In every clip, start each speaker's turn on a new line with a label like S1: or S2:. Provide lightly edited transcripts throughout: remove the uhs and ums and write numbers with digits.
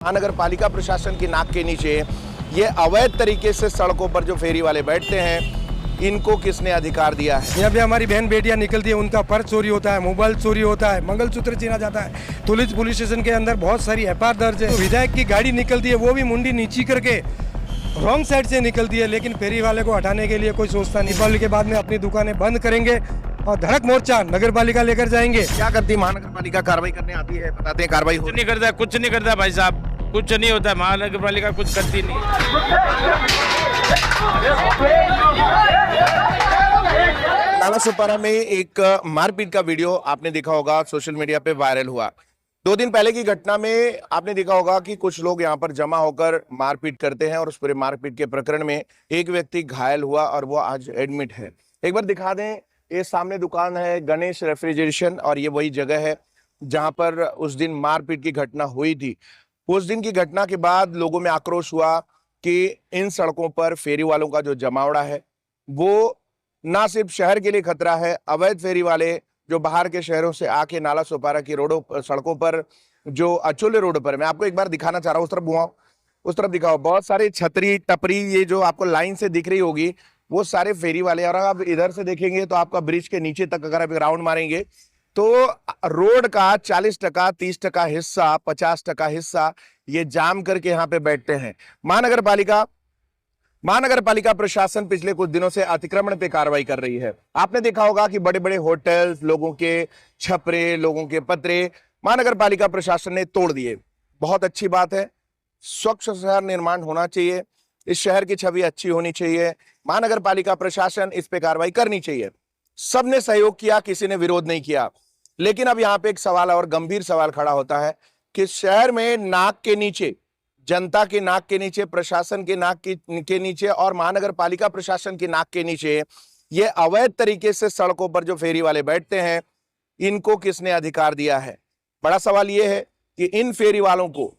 S1: महानगर पालिका प्रशासन की नाक के नीचे ये अवैध तरीके से सड़कों पर जो फेरी वाले बैठते हैं, इनको किसने अधिकार दिया है?
S2: यहाँ पे हमारी बहन बेटियां निकलती है, उनका पर्स चोरी होता है, मोबाइल चोरी होता है, मंगलसूत्र छीना जाता है। तुलित पुलिस स्टेशन के अंदर बहुत सारी एफआईआर दर्ज है। तो विधायक की गाड़ी निकलती है, वो भी मुंडी नीची करके रॉन्ग साइड से निकलती है, लेकिन फेरी वाले को हटाने के लिए कोई सोचता नहीं। दीपावली के बाद में अपनी दुकानें बंद करेंगे और धड़क मोर्चा नगर पालिका लेकर जाएंगे।
S1: क्या करती महानगर पालिका? कार्रवाई करने आती है, बताते हैं कार्रवाई
S3: कुछ नहीं करता, कुछ नहीं करता भाई साहब, कुछ नहीं होता। महानगर पालिका कुछ करती नहीं।
S1: नालासोपारा में एक मारपीट का वीडियो आपने देखा होगा, सोशल मीडिया पे वायरल हुआ। 2 दिन पहले की घटना में आपने देखा होगा कि कुछ लोग यहाँ पर जमा होकर मारपीट करते हैं और उस पूरे मारपीट के प्रकरण में एक व्यक्ति घायल हुआ और वो आज एडमिट है। एक बार दिखा दें, ये सामने दुकान है गणेश रेफ्रिजरेशन और ये वही जगह है जहां पर उस दिन मारपीट की घटना हुई थी। उस दिन की घटना के बाद लोगों में आक्रोश हुआ कि इन सड़कों पर फेरी वालों का जो जमावड़ा है वो ना सिर्फ शहर के लिए खतरा है, अवैध फेरी वाले जो बाहर के शहरों से आके नालासोपारा की रोडों सड़कों पर, जो अचोले रोड पर, मैं आपको एक बार दिखाना चाह रहा हूँ, उस तरफ घुमाओ, उस तरफ दिखाओ, बहुत सारे छतरी टपरी ये जो आपको लाइन से दिख रही होगी वो सारे फेरी वाले। और आप इधर से देखेंगे तो आपका ब्रिज के नीचे तक अगर आप राउंड मारेंगे तो रोड का 40%, 30% हिस्सा, 50% हिस्सा ये जाम करके यहाँ पे बैठते हैं। महानगर पालिका प्रशासन पिछले कुछ दिनों से अतिक्रमण पे कार्रवाई कर रही है। आपने देखा होगा कि बड़े बड़े होटल्स, लोगों के छपरे, लोगों के पतरे महानगर पालिका प्रशासन ने तोड़ दिए। बहुत अच्छी बात है, स्वच्छ शहर निर्माण होना चाहिए, इस शहर की छवि अच्छी होनी चाहिए, महानगर पालिका प्रशासन इस पे कार्रवाई करनी चाहिए। सबने सहयोग किया, किसी ने विरोध नहीं किया। लेकिन अब यहाँ पे एक सवाल और गंभीर सवाल खड़ा होता है कि शहर में नाक के नीचे, जनता के नाक के नीचे, प्रशासन के नाक के नीचे और महानगर पालिका प्रशासन की नाक के नीचे ये अवैध तरीके से सड़कों पर जो फेरी वाले बैठते हैं, इनको किसने अधिकार दिया है? बड़ा सवाल ये है कि इन फेरी वालों को,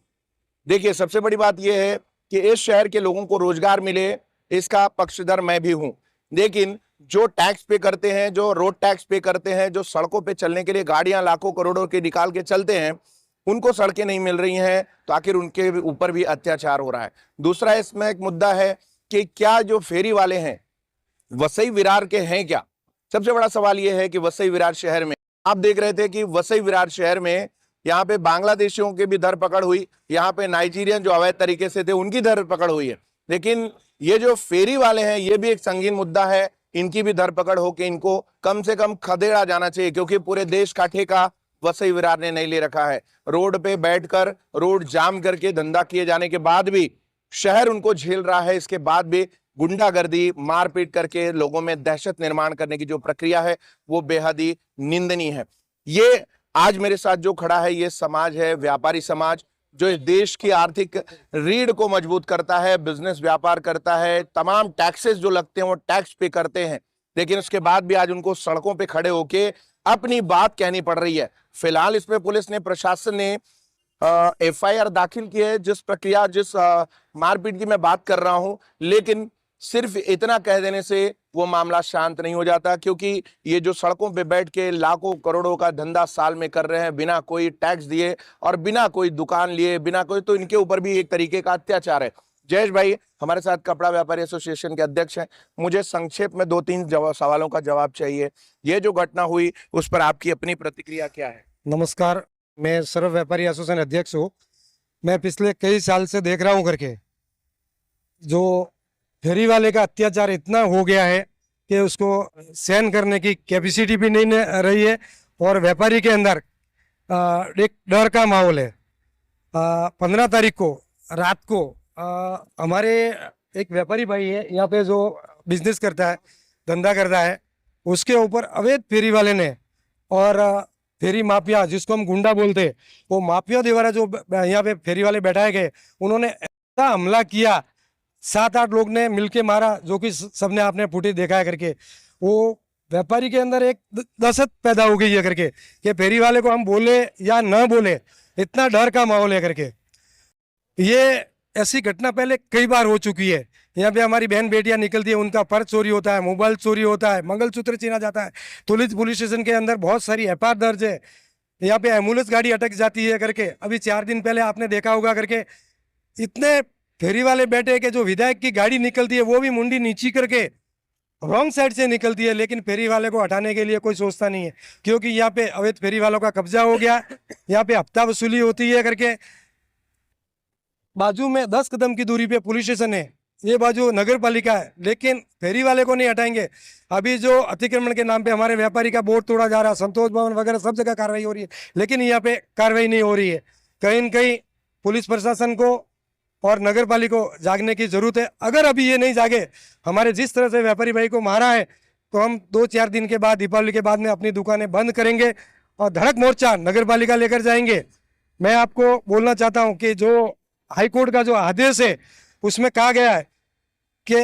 S1: देखिए सबसे बड़ी बात यह है कि इस शहर के लोगों को रोजगार मिले, इसका पक्षधर मैं भी हूं। लेकिन जो टैक्स पे करते हैं, जो रोड टैक्स पे करते हैं, जो सड़कों पे चलने के लिए गाड़ियां लाखों करोड़ों के निकाल के चलते हैं, उनको सड़कें नहीं मिल रही हैं, तो आखिर उनके ऊपर भी अत्याचार हो रहा है। दूसरा इसमें एक मुद्दा है कि क्या जो फेरी वाले हैं वसई विरार के हैं क्या? सबसे बड़ा सवाल यह है कि वसई विरार शहर में आप देख रहे थे कि वसई विरार शहर में यहाँ पे बांग्लादेशियों की भी धरपकड़ हुई, यहाँ पे नाइजीरियन जो अवैध तरीके से थे उनकी धरपकड़ हुई है। लेकिन ये जो फेरी वाले हैं ये भी एक संगीन मुद्दा है, इनकी भी धरपकड़ हो के इनको कम से कम खदेड़ा जाना चाहिए, क्योंकि पूरे देश का ठेका वसई विरार ने नहीं ले रखा है। रोड पे बैठकर रोड जाम करके धंधा किए जाने के बाद भी शहर उनको झेल रहा है। इसके बाद भी गुंडागर्दी, मारपीट करके लोगों में दहशत निर्माण करने की जो प्रक्रिया है वो बेहद ही निंदनीय है। ये आज मेरे साथ जो खड़ा है ये समाज है, व्यापारी समाज, जो इस देश की आर्थिक रीढ़ को मजबूत करता है, बिजनेस व्यापार करता है, तमाम टैक्सेस जो लगते हैं वो टैक्स पे करते हैं, लेकिन उसके बाद भी आज उनको सड़कों पे खड़े होके अपनी बात कहनी पड़ रही है। फिलहाल इसमें पुलिस ने, प्रशासन ने एफआईआर दाखिल की है, जिस प्रक्रिया, जिस मारपीट की मैं बात कर रहा हूं, लेकिन सिर्फ इतना कह देने से वो मामला शांत नहीं हो जाता, क्योंकि ये जो सड़कों पे बैठ के लाखों करोड़ों का धंधा साल में कर रहे हैं बिना कोई टैक्स दिए और बिना कोई दुकान लिए, बिना कोई, तो इनके ऊपर भी एक तरीके का अत्याचार है। जयेश भाई हमारे साथ कपड़ा व्यापारी एसोसिएशन के अध्यक्ष हैं, मुझे संक्षेप में 2-3 सवालों का जवाब चाहिए। ये जो घटना हुई उस पर आपकी अपनी प्रतिक्रिया क्या है?
S2: नमस्कार, मैं सर्व व्यापारी एसोसिएशन अध्यक्ष हूँ। मैं पिछले कई साल से देख रहा हूँ करके जो फेरी वाले का अत्याचार इतना हो गया है कि उसको सहन करने की कैपेसिटी भी नहीं रही है और व्यापारी के अंदर एक डर का माहौल है। 15 तारीख को रात को हमारे एक व्यापारी भाई है यहाँ पे जो बिजनेस करता है, धंधा करता है, उसके ऊपर अवैध फेरी वाले ने और फेरी माफिया, जिसको हम गुंडा बोलते हैं, वो माफिया द्वारा जो यहाँ पे फेरी वाले बैठाए गए, उन्होंने ऐसा हमला किया, 7-8 लोग ने मिलके मारा, जो कि सबने आपने फुटेज देखा है करके। वो व्यापारी के अंदर एक दहशत पैदा हो गई है करके कि फेरी वाले को हम बोले या न बोले, इतना डर का माहौल है करके। ये ऐसी घटना पहले कई बार हो चुकी है। यहाँ पे हमारी बहन बेटियां निकलती है, उनका पर्स चोरी होता है, मोबाइल चोरी होता है, मंगलसूत्र छीना जाता है। तुलित पुलिस स्टेशन के अंदर बहुत सारी एफआईआर दर्ज है। यहाँ पे एम्बुलेंस गाड़ी अटक जाती है करके। अभी 4 दिन पहले आपने देखा होगा करके, इतने फेरी वाले बैठे कि जो विधायक की गाड़ी निकलती है वो भी मुंडी नीची करके रॉन्ग साइड से निकलती है, लेकिन फेरी वाले को हटाने के लिए कोई सोचता नहीं है, क्योंकि यहाँ पे अवैध फेरी वालों का कब्जा हो गया। यहाँ पे हफ्ता वसूली होती है करके। बाजू में 10 कदम की दूरी पे पुलिस स्टेशन है, ये बाजू नगर पालिका है, लेकिन फेरी वाले को नहीं हटाएंगे। अभी जो अतिक्रमण के नाम पे हमारे व्यापारी का बोर्ड तोड़ा जा रहा है, संतोष भवन वगैरह सब जगह कार्रवाई हो रही है, लेकिन यहाँ पे कार्रवाई नहीं हो रही है। कहीं न कहीं पुलिस प्रशासन को और नगर पालिका को जागने की जरूरत है। अगर अभी ये नहीं जागे, हमारे जिस तरह से व्यापारी भाई को मारा है, तो हम 2-4 दिन के बाद, दीपावली के बाद में अपनी दुकानें बंद करेंगे और धड़क मोर्चा नगर पालिका लेकर जाएंगे। मैं आपको बोलना चाहता हूँ कि जो हाईकोर्ट का जो आदेश है उसमें कहा गया है कि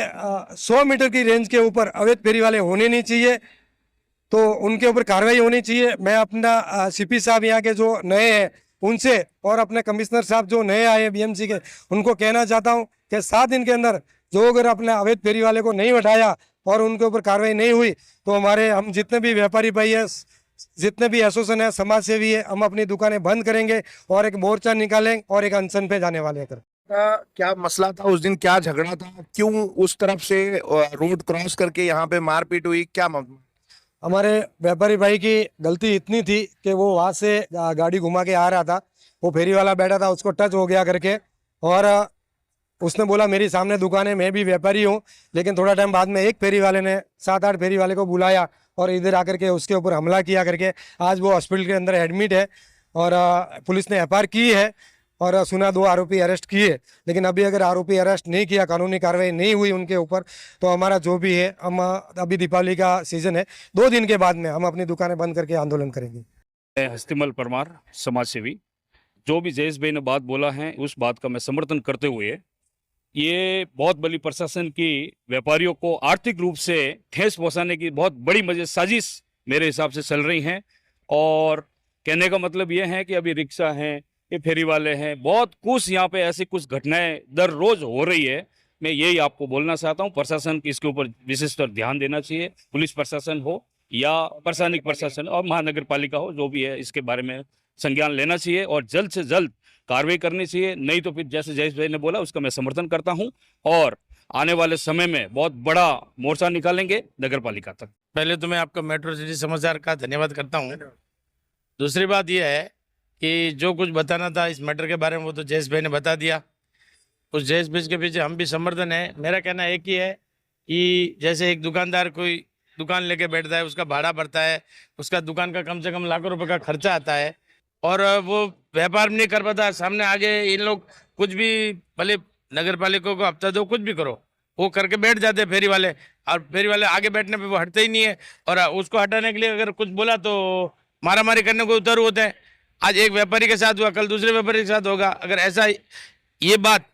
S2: 100 मीटर की रेंज के ऊपर अवैध फेरी वाले होने नहीं चाहिए, तो उनके ऊपर कार्रवाई होनी चाहिए। मैं अपना सीपी साहब यहाँ के जो नए हैं उनसे और अपने कमिश्नर साहब जो नए आए बीएमसी के, उनको कहना चाहता हूँ कि 7 दिन के अंदर जो अगर अपने अवैध फेरी वाले को नहीं हटाया और उनके ऊपर कार्रवाई नहीं हुई, तो हम जितने भी व्यापारी भाई है, जितने भी एसोसिएशन है, समाज सेवी है, हम अपनी दुकानें बंद करेंगे और एक मोर्चा निकालेंगे और एक अनशन पे जाने वाले हैं।
S1: क्या मसला था उस दिन, क्या झगड़ा था, क्यों उस तरफ से रोड क्रॉस करके यहाँ पे मारपीट हुई, क्या
S2: हमारे व्यापारी भाई की गलती इतनी थी कि वो वहाँ से गाड़ी घुमा के आ रहा था, वो फेरी वाला बैठा था, उसको टच हो गया करके, और उसने बोला मेरी सामने दुकान है, मैं भी व्यापारी हूँ। लेकिन थोड़ा टाइम बाद में एक फेरी वाले ने 7-8 फेरी वाले को बुलाया और इधर आकर के उसके ऊपर हमला किया करके आज वो हॉस्पिटल के अंदर एडमिट है और पुलिस ने एफआईआर की है और सुना 2 आरोपी अरेस्ट किए। लेकिन अभी अगर आरोपी अरेस्ट नहीं किया, कानूनी कार्रवाई नहीं हुई उनके ऊपर, तो हमारा जो भी है, हम अभी दीपावली का सीजन है, 2 दिन के बाद में हम अपनी दुकानें बंद करके आंदोलन करेंगे।
S4: हस्तिमल परमार, समाज सेवी। जो भी जयेश भाई ने बात बोला है उस बात का मैं समर्थन करते हुए, ये बहुत बड़ी प्रशासन की व्यापारियों को आर्थिक रूप से ठेस पहुंचाने की बहुत बड़ी साजिश मेरे हिसाब से चल रही हैं। और कहने का मतलब ये है कि अभी रिक्शा हैं, ये फेरी वाले हैं, बहुत कुछ यहाँ पे ऐसी कुछ घटनाएं दर रोज हो रही है। मैं यही आपको बोलना चाहता हूँ, प्रशासन की इसके ऊपर विशेषकर ध्यान देना चाहिए। पुलिस प्रशासन हो या प्रशासनिक प्रशासन और महानगर पालिका हो, जो भी है, इसके बारे में संज्ञान लेना चाहिए और जल्द से जल्द कार्रवाई करनी चाहिए। नहीं तो फिर जैसे जयेश भाई ने बोला उसका मैं समर्थन करता हूं और आने वाले समय में बहुत बड़ा मोर्चा निकालेंगे नगर पालिका तक।
S3: पहले तो मैं आपका मेट्रो सिटी समाचार का धन्यवाद करता हूँ। दूसरी बात यह है कि जो कुछ बताना था इस मैटर के बारे में वो तो जयेश भाई ने बता दिया। उस जयेश भाई के पीछे हम भी समर्थन है। मेरा कहना एक ही है कि जैसे एक दुकानदार कोई दुकान लेके बैठता है, उसका भाड़ा बढ़ता है, उसका दुकान का कम से कम लाखों रुपए का खर्चा आता है और वो व्यापार नहीं कर पाता। सामने आगे इन लोग कुछ भी, भले नगर पालिका को हफ्ता दो, कुछ भी करो, वो करके बैठ जाते हैं फेरी वाले, और फेरी वाले आगे बैठने पे वो हटते ही नहीं है। और उसको हटाने के लिए अगर कुछ बोला तो मारामारी करने को उतर होते हैं। आज एक व्यापारी के साथ हुआ, कल दूसरे व्यापारी के साथ होगा। अगर ऐसा ये बात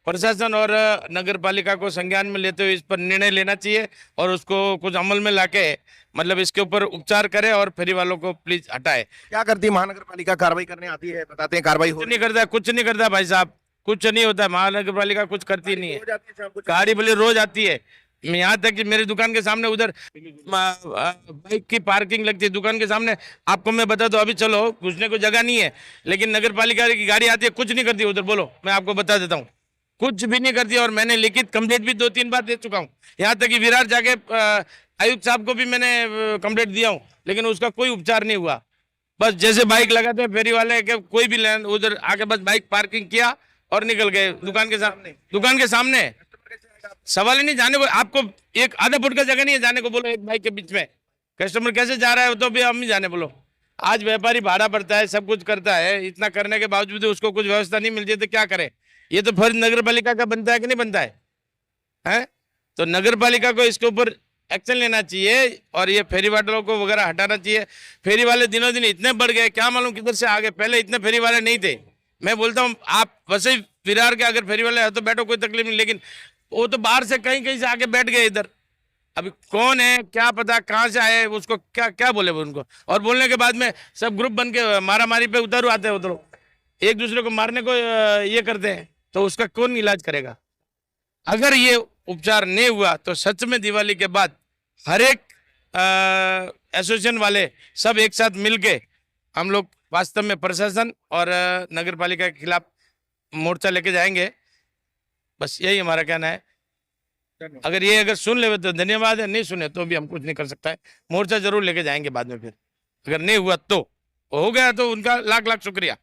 S3: प्रशासन और नगर पालिका को संज्ञान में लेते हुए इस पर निर्णय लेना चाहिए और उसको कुछ अमल में लाके मतलब इसके ऊपर उपचार करे और फेरी वालों को प्लीज हटाए।
S1: क्या करती है महानगर पालिका, कार्रवाई करने आती है, बताते हैं कार्रवाई
S3: कुछ नहीं करता, कुछ नहीं करता भाई साहब, कुछ नहीं होता। महानगर पालिका कुछ करती नहीं है। गाड़ी भले रोज आती है, यहाँ तक कि मेरी दुकान के सामने उधर बाइक की पार्किंग लगती है दुकान के सामने। आपको मैं बता दूं, अभी चलो घुसने को जगह नहीं है, लेकिन नगर पालिका की गाड़ी आती है, कुछ नहीं करती उधर। बोलो, मैं आपको बता देता हूँ, कुछ भी नहीं करती। और मैंने लिखित कंप्लेंट भी 2-3 बार दे चुका हूँ। यहाँ तक कि विरार जाके आयुक्त साहब को भी मैंने कंप्लेंट दिया हूँ, लेकिन उसका कोई उपचार नहीं हुआ। बस जैसे बाइक लगाते हैं फेरी वाले के, कोई भी लैंड उधर आके बस बाइक पार्किंग किया और निकल गए दुकान के सामने। दुकान के सामने सवाल ही नहीं जाने को, आपको एक आधा फुट का जगह नहीं है जाने को। बोलो एक बाइक के बीच में कस्टमर कैसे जा रहा है तो भी हम ही जाने। बोलो, आज व्यापारी भाड़ा बढ़ता है, सब कुछ करता है, इतना करने के बावजूद उसको कुछ व्यवस्था नहीं मिलती तो क्या करे? ये तो फर्ज नगर पालिका का बनता है कि नहीं बनता है? तो नगर पालिका को इसके ऊपर एक्शन लेना चाहिए और ये फेरी वालों को वगैरह हटाना चाहिए। फेरी वाले दिनों दिन इतने बढ़ गए, क्या मालूम किधर से आ गए। पहले इतने फेरी वाले नहीं थे। मैं बोलता हूँ आप वैसे विरार के अगर फेरी वाले है तो बैठो, कोई तकलीफ नहीं, लेकिन वो तो बाहर से कहीं से आके बैठ गए इधर। अभी कौन है क्या पता, कहाँ से आए, उसको क्या क्या बोले उनको। और बोलने के बाद में सब ग्रुप बन के मारा मारी पे उतर आते हैं, उधर एक दूसरे को मारने को ये करते हैं, तो उसका कौन इलाज करेगा? अगर ये उपचार नहीं हुआ तो सच में दिवाली के बाद हर एक एसोसिएशन वाले सब एक साथ मिलके हम लोग वास्तव में प्रशासन और नगर पालिका के खिलाफ मोर्चा लेके जाएंगे। बस यही हमारा कहना है। अगर सुन ले तो धन्यवाद है, नहीं सुने तो भी हम कुछ नहीं कर सकता है। मोर्चा जरूर लेके जाएंगे बाद में। फिर अगर नहीं हुआ तो हो गया तो उनका लाख लाख शुक्रिया।